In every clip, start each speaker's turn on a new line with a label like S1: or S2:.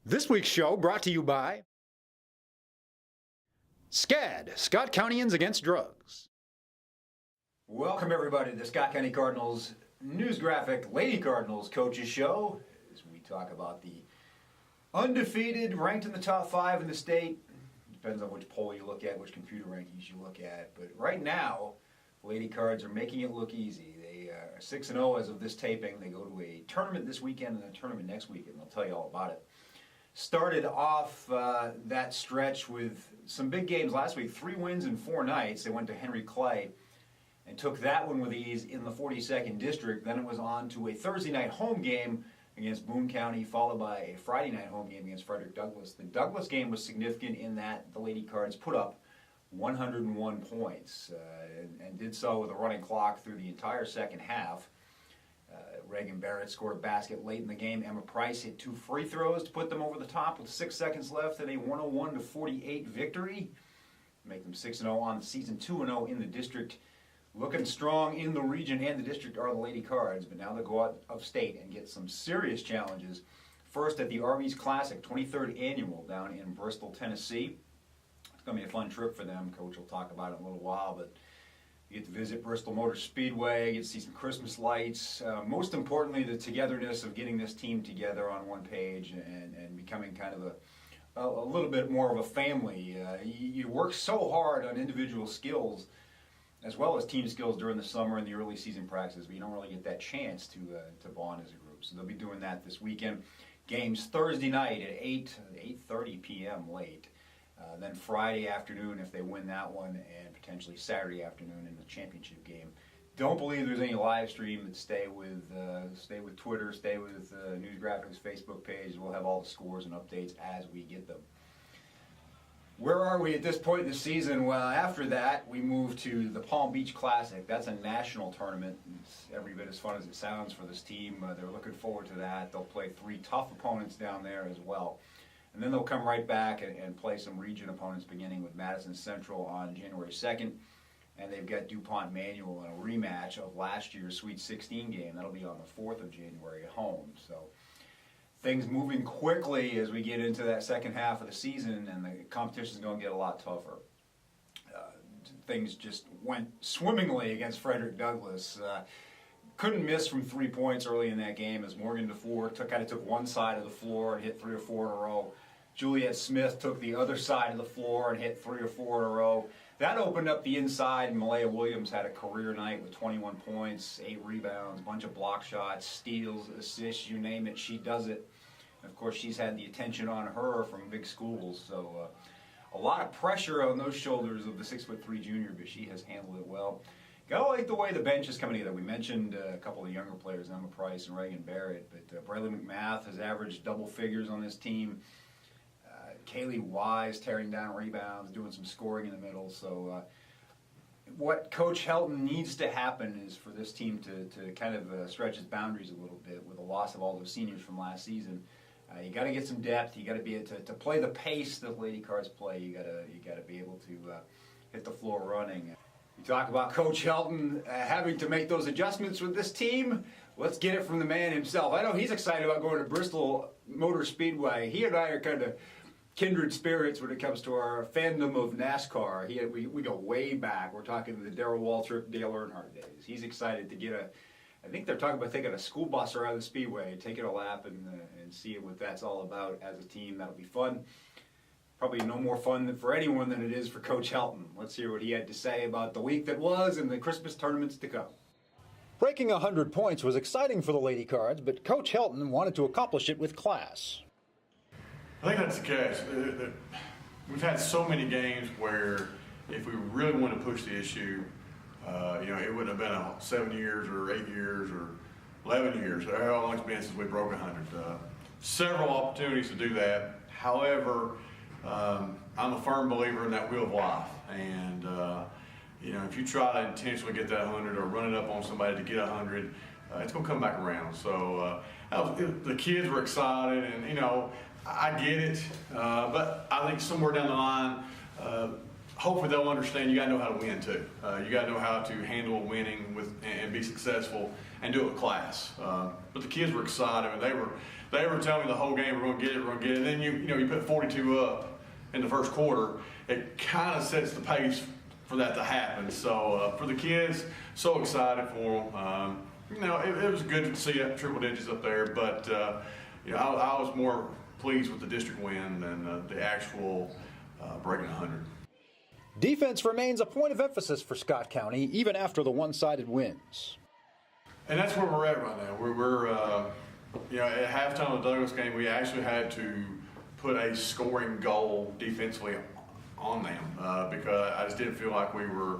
S1: This week's show brought to you by SCAD, Scott Countyans Against Drugs. Welcome everybody to the Scott County Cardinals News Graphic Lady Cardinals Coaches Show, as we talk about the undefeated, ranked in the top 5 in the state. Depends on which poll you look at, which computer rankings you look at. But right now, Lady Cards are making it look easy. They are 6-0 as of this taping. They go to a tournament this weekend and a tournament next weekend. They'll tell you all about it. Started off that stretch with some big games last week, 3 wins in 4 nights. They went to Henry Clay and took that one with ease in the 42nd District. Then it was on to a Thursday night home game against Boone County, followed by a Friday night home game against Frederick Douglass. The Douglass game was significant in that the Lady Cards put up 101 points and did so with a running clock through the entire second half. Reagan Barrett scored a basket late in the game. Emma Price hit 2 free throws to put them over the top with 6 seconds left in a 101-48 victory. Make them 6-0 on the season, 2-0 in the district. Looking strong in the region and the district are the Lady Cards, but now they'll go out of state and get some serious challenges. First at the Arby's Classic, 23rd annual down in Bristol, Tennessee. It's going to be a fun trip for them. Coach will talk about it in a little while, but you get to visit Bristol Motor Speedway, you get to see some Christmas lights. Most importantly, the togetherness of getting this team together on one page and becoming kind of a little bit more of a family. You work so hard on individual skills as well as team skills during the summer and the early season practices, but you don't really get that chance to bond as a group. So they'll be doing that this weekend. Games Thursday night at 8:30 p.m. late. Then Friday afternoon if they win that one, and potentially Saturday afternoon in the championship game. Don't believe there's any live stream, but stay with Twitter, stay with News Graphics Facebook page. We'll have all the scores and updates as we get them. Where are we at this point in the season? Well, after that, we move to the Palm Beach Classic. That's a national tournament. It's every bit as fun as it sounds for this team. They're looking forward to that. They'll play 3 tough opponents down there as well. And then they'll come right back and play some region opponents, beginning with Madison Central on January 2nd. And they've got DuPont Manual in a rematch of last year's Sweet 16 game. That'll be on the 4th of January at home. So things moving quickly as we get into that second half of the season, and the competition's going to get a lot tougher. Things just went swimmingly against Frederick Douglass. Couldn't miss from 3 points early in that game as Morgan DeFore kind of took one side of the floor and hit 3 or 4 in a row. Juliet Smith took the other side of the floor and hit 3 or 4 in a row. That opened up the inside, and Malaya Williams had a career night with 21 points, 8 rebounds, a bunch of block shots, steals, assists, you name it, she does it. And of course, she's had the attention on her from big schools, so a lot of pressure on those shoulders of the 6'3" junior, but she has handled it well. Gotta like the way the bench is coming together. We mentioned a couple of younger players, Emma Price and Reagan Barrett, but Braylon McMath has averaged double figures on this team. Kaylee Wise tearing down rebounds, doing some scoring in the middle. So what Coach Helton needs to happen is for this team to kind of stretch its boundaries a little bit with the loss of all those seniors from last season. You got to get some depth. You got to be able to play the pace that Lady Cards play. You got to be able to hit the floor running. You talk about Coach Helton having to make those adjustments with this team. Let's get it from the man himself. I know he's excited about going to Bristol Motor Speedway. He and I are kind of kindred spirits when it comes to our fandom of NASCAR. We go way back. We're talking the Darrell Waltrip, Dale Earnhardt days. He's excited to get I think they're talking about taking a school bus around the speedway, taking a lap and see what that's all about as a team. That'll be fun. Probably no more fun for anyone than it is for Coach Helton. Let's hear what he had to say about the week that was and the Christmas tournaments to come. Breaking 100 points was exciting for the Lady Cards, but Coach Helton wanted to accomplish it with class.
S2: I think that's the case. We've had so many games where if we really want to push the issue, it wouldn't have been 7 years or 8 years or 11 years. How long it's been since we broke 100. Several opportunities to do that. However, I'm a firm believer in that wheel of life. And, if you try to intentionally get that 100 or run it up on somebody to get 100, it's going to come back around. So the kids were excited, and, I get it. But I think somewhere down the line, hopefully they'll understand you got to know how to win too. You got to know how to handle winning and be successful and do it with class. But the kids were excited, and they were telling me the whole game, we're going to get it, we're going to get it. And then you put 42 up in the first quarter. It kind of sets the pace for that to happen. So for the kids, so excited for them. It was good to see triple digits up there, but I was more pleased with the district win than the actual breaking 100.
S1: Defense remains a point of emphasis for Scott County, even after the one-sided wins.
S2: And that's where we're at right now. We're at halftime of the Douglas game, we actually had to put a scoring goal defensively on them because I just didn't feel like we were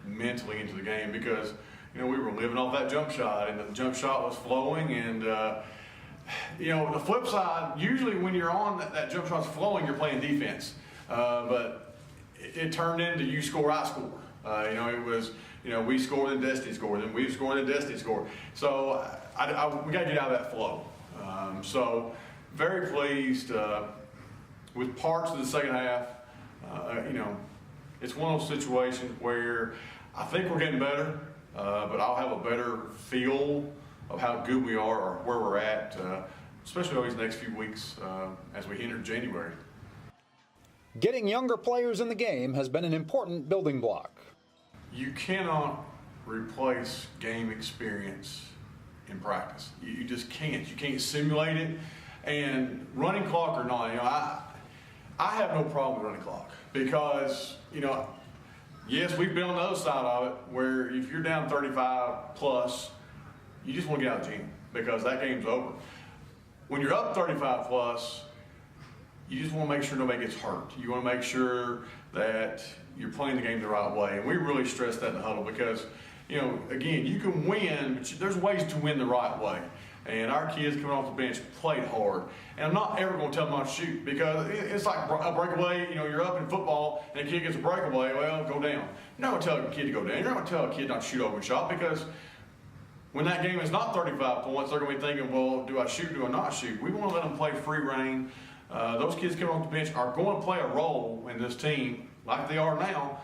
S2: mentally into the game because we were living off that jump shot, and the jump shot was flowing. And the flip side, usually when you're on that jump shot's flowing, you're playing defense. But it turned into you score, I score. It was we score, then Destiny score, then we score, then Destiny score. So we got to get out of that flow. So very pleased with parts of the second half. It's one of those situations where I think we're getting better, but I'll have a better feel of how good we are or where we're at, especially over these next few weeks as we enter January.
S1: Getting younger players in the game has been an important building block.
S2: You cannot replace game experience in practice. You just can't. You can't simulate it. And running clock or not, I have no problem with running clock because, yes, we've been on the other side of it where if you're down 35 plus, you just want to get out of the gym because that game's over. When you're up 35 plus, you just want to make sure nobody gets hurt. You want to make sure that you're playing the game the right way. And we really stress that in the huddle because, again, you can win, but there's ways to win the right way. And our kids coming off the bench played hard. And I'm not ever going to tell them not to shoot because it's like a breakaway. You're up in football and a kid gets a breakaway, well, go down. You're not going to tell a kid to go down. You're not going to tell a kid not to shoot over a shot because when that game is not 35 points, they're going to be thinking, well, do I shoot, do I not shoot? We want to let them play free reign. Those kids coming off the bench are going to play a role in this team like they are now.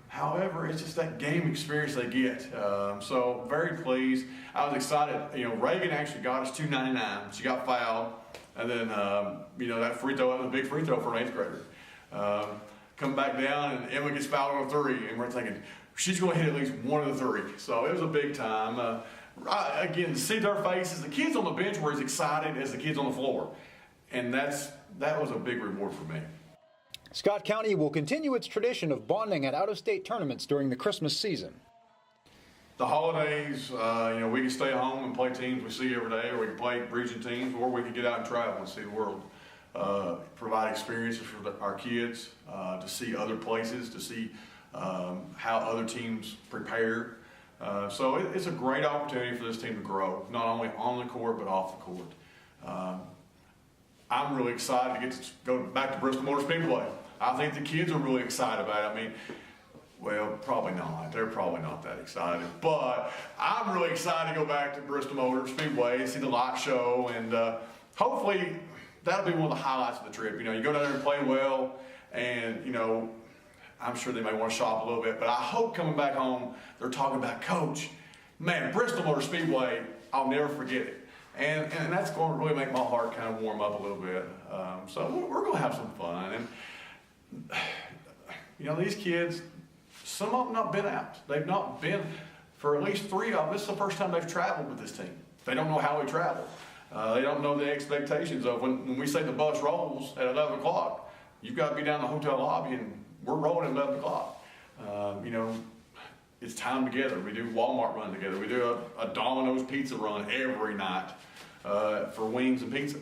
S2: However, it's just that game experience they get. So very pleased. I was excited. Reagan actually got us 299. She got fouled. And then, that free throw, that was a big free throw for an 8th grader. Come back down and Emma gets fouled on a 3. And we're thinking, she's going to hit at least one of the 3. So it was a big time. Again, to see their faces, the kids on the bench were as excited as the kids on the floor. And that was a big reward for me.
S1: Scott County will continue its tradition of bonding at out-of-state tournaments during the Christmas season.
S2: The holidays, we can stay home and play teams we see every day, or we can play region teams, or we can get out and travel and see the world. Provide experiences for our kids to see other places, to see how other teams prepare. So it's a great opportunity for this team to grow, not only on the court, but off the court. I'm really excited to get to go back to Bristol Motor Speedway. I think the kids are really excited about it. Well, probably not. They're probably not that excited. But I'm really excited to go back to Bristol Motor Speedway and see the light show. And hopefully that'll be one of the highlights of the trip. You go down there and play well. And, I'm sure they may want to shop a little bit. But I hope coming back home, they're talking about, Coach, man, Bristol Motor Speedway, I'll never forget it. And that's going to really make my heart kind of warm up a little bit. So we're going to have some fun. And, these kids, some of them not been out. They've not been, for at least 3 of them, this is the first time they've traveled with this team. They don't know how we travel. They don't know the expectations of when we say the bus rolls at 11 o'clock, you've got to be down in the hotel lobby and we're rolling at 11 o'clock. It's time together. We do Walmart run together. We do a Domino's pizza run every night for wings and pizza.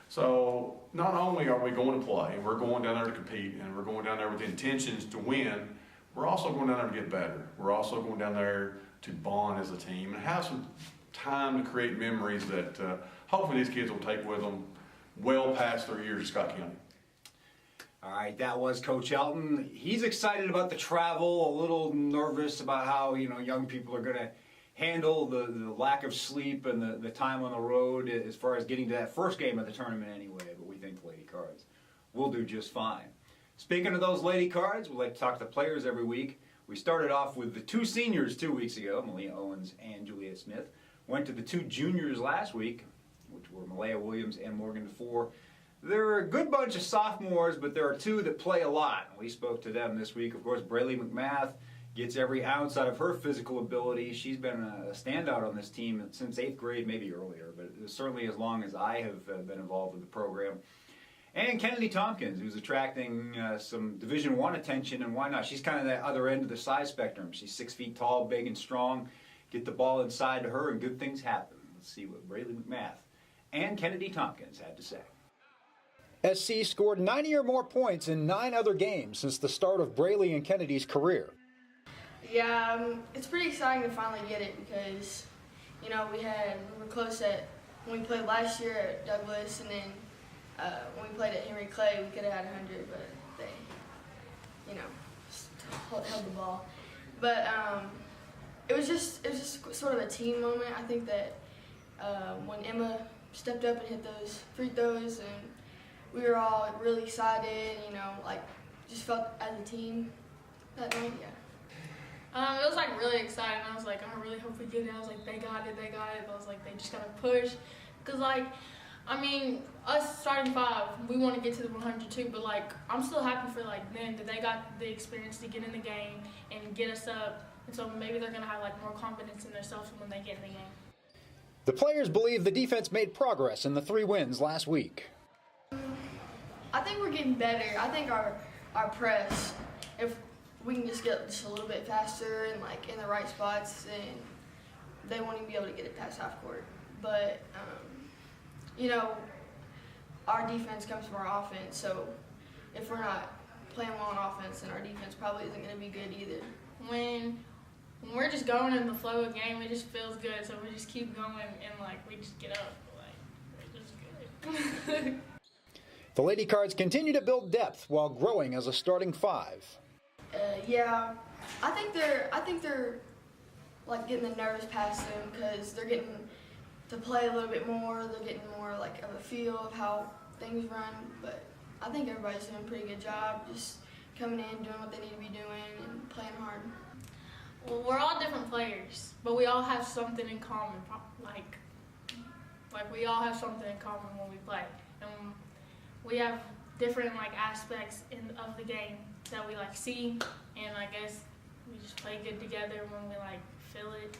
S2: So not only are we going to play, and we're going down there to compete, and we're going down there with the intentions to win, we're also going down there to get better. We're also going down there to bond as a team and have some time to create memories that hopefully these kids will take with them well past their years at Scott County.
S1: All right, that was Coach Elton. He's excited about the travel, a little nervous about how, young people are going to handle the lack of sleep and the time on the road as far as getting to that first game of the tournament anyway. But we think the Lady Cards will do just fine. Speaking of those Lady Cards, we like to talk to players every week. We started off with the 2 seniors 2 weeks ago, Malia Owens and Juliet Smith. Went to the 2 juniors last week, for Malaya Williams and Morgan DeFore. They're a good bunch of sophomores, but there are two that play a lot. We spoke to them this week. Of course, Braylee McMath gets every ounce out of her physical ability. She's been a standout on this team since 8th grade, maybe earlier, but certainly as long as I have been involved with the program. And Kennedy Tompkins, who's attracting some Division I attention, and why not? She's kind of the other end of the size spectrum. She's 6 feet tall, big and strong. Get the ball inside to her, and good things happen. Let's see what Braylee McMath and Kennedy Tompkins had to say. SC scored 90 or more points in 9 other games since the start of Braylee and Kennedy's career.
S3: Yeah, it's pretty exciting to finally get it because, we were close when we played last year at Douglas, and then when we played at Henry Clay, we could have had 100, but they, held the ball. But it was just sort of a team moment. I think that when Emma stepped up and hit those free throws, and we were all really excited, just felt as a team that night, yeah.
S4: It was really exciting. I was like, I really hope we get it. I was like, they got it. But I was like, they just gotta push. Cause us starting 5, we want to get to the 100 too, but I'm still happy for them that they got the experience to get in the game and get us up. And so maybe they're gonna have more confidence in themselves when they get in the game.
S1: The players believe the defense made progress in the 3 wins last week.
S3: I think we're getting better. I think our press, if we can just get just a little bit faster and in the right spots, then they won't even be able to get it past half court. But our defense comes from our offense. So if we're not playing well on offense, then our defense probably isn't going to be good either.
S4: When we're just going in the flow of the game, it just feels good. So we just keep going and we just get up. It's just good.
S1: The Lady Cards continue to build depth while growing as a starting 5.
S3: Yeah, I think they're getting the nerves past them because they're getting to play a little bit more. They're getting more of a feel of how things run. But I think everybody's doing a pretty good job, just coming in, doing what they need to be doing, and playing hard.
S4: Well, we're all different players, but we all have something in common. We all have something in common when we play, and we have different aspects of the game that we see, and I guess we just play good together when we feel it.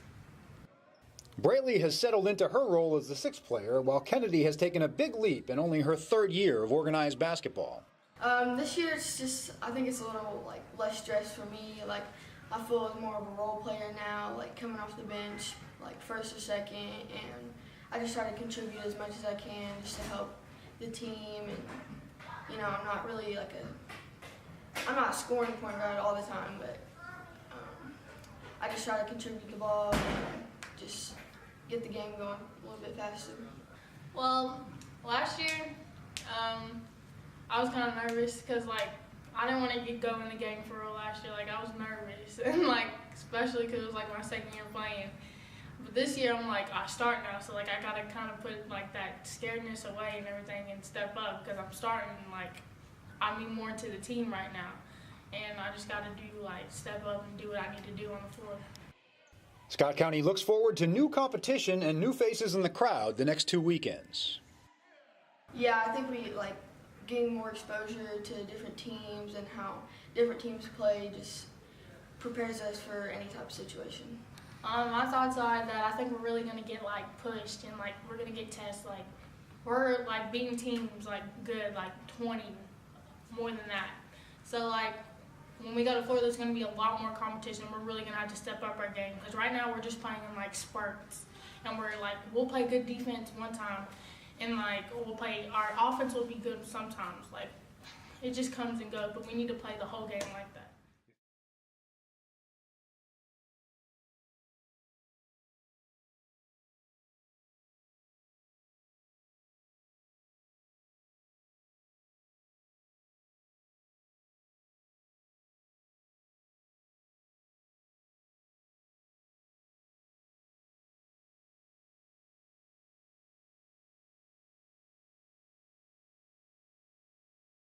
S1: Braylee has settled into her role as the 6th player, while Kennedy has taken a big leap in only her 3rd year of organized basketball.
S3: This year I think it's a little less stress for me. I feel as more of a role player now, coming off the bench, 1st or 2nd, and I just try to contribute as much as I can just to help the team. And I'm not really I'm not a scoring point guard all the time, but I just try to contribute the ball and just get the game going a little bit faster.
S4: Well, last year, I was kind of nervous because I didn't want to get going in the game for real last year. I was nervous, and especially because it was my 2nd year playing. But this year I'm I start now, so I gotta kind of put that scaredness away and everything and step up because I'm starting. I'm more into the team right now, and I just gotta do step up and do what I need to do on the floor.
S1: Scott County looks forward to new competition and new faces in the crowd the next 2 weekends.
S3: Yeah, I think we getting more exposure to different teams and how different teams play just prepares us for any type of situation.
S4: My thoughts are that I think we're really gonna get pushed and we're gonna get tested. We're beating teams good 20 more than that. So when we go to Florida, there's gonna be a lot more competition. We're really gonna have to step up our game because right now we're just playing in spurts, and we'll play good defense one time, and we'll play our offense will be good sometimes. It just comes and goes, but we need to play the whole game like that.